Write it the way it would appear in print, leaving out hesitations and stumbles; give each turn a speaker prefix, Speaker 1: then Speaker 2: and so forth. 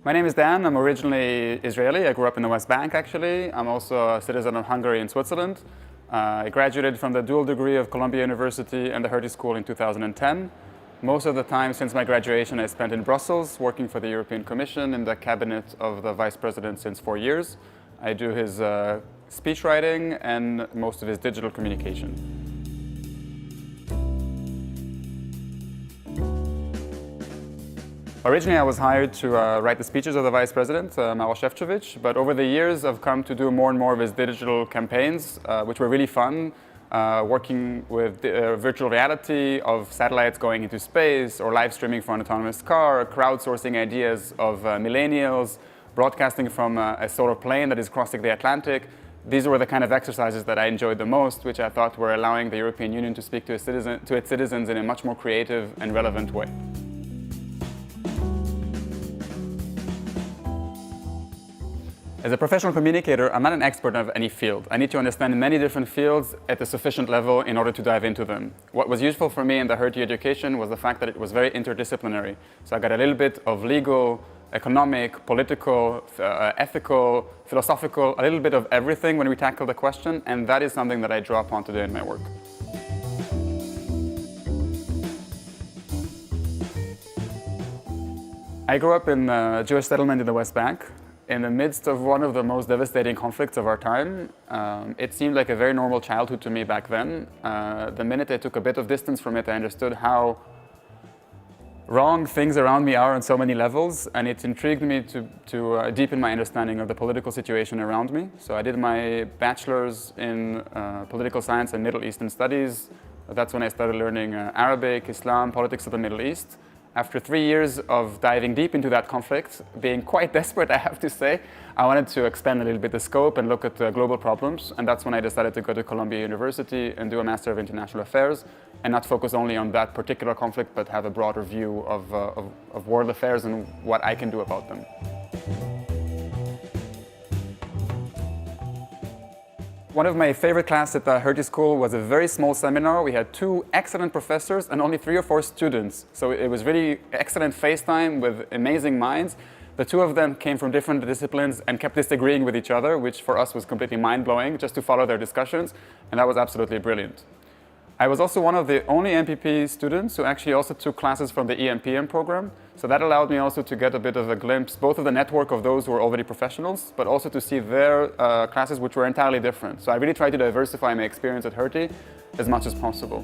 Speaker 1: My name is Dan. I'm originally Israeli. I grew up in the West Bank, actually. I'm also a citizen of Hungary and Switzerland. I graduated from the dual degree of Columbia University and the Hertie School in 2010. Most of the time since my graduation I spent in Brussels, working for the European Commission in the cabinet of the Vice President since 4 years. I do his speech writing and most of his digital communication. Originally, I was hired to write the speeches of the Vice President, Maroš Šefčovič, but over the years I've come to do more and more of his digital campaigns, which were really fun, working with virtual reality of satellites going into space, or live streaming for an autonomous car, crowdsourcing ideas of millennials, broadcasting from a solar plane that is crossing the Atlantic. These were the kind of exercises that I enjoyed the most, which I thought were allowing the European Union to speak to its citizens in a much more creative and relevant way. As a professional communicator, I'm not an expert of any field. I need to understand many different fields at a sufficient level in order to dive into them. What was useful for me in the Hertie education was the fact that it was very interdisciplinary. So I got a little bit of legal, economic, political, ethical, philosophical, a little bit of everything when we tackle the question, and that is something that I draw upon today in my work. I grew up in a Jewish settlement in the West Bank. In the midst of one of the most devastating conflicts of our time. It seemed like a very normal childhood to me back then. The minute I took a bit of distance from it, I understood how wrong things around me are on so many levels, and it intrigued me to deepen my understanding of the political situation around me. So I did my bachelor's in political science and Middle Eastern studies. That's when I started learning Arabic, Islam, politics of the Middle East. After 3 years of diving deep into that conflict, being quite desperate, I have to say, I wanted to expand a little bit the scope and look at global problems. And that's when I decided to go to Columbia University and do a Master of International Affairs and not focus only on that particular conflict, but have a broader view of world affairs and what I can do about them. One of my favorite classes at the Hertie School was a very small seminar. We had 2 excellent professors and only 3 or 4 students. So it was really excellent FaceTime with amazing minds. The 2 of them came from different disciplines and kept disagreeing with each other, which for us was completely mind-blowing, just to follow their discussions. And that was absolutely brilliant. I was also one of the only MPP students who actually also took classes from the EMPM program. So that allowed me also to get a bit of a glimpse, both of the network of those who were already professionals, but also to see their classes which were entirely different. So I really tried to diversify my experience at Hertie as much as possible.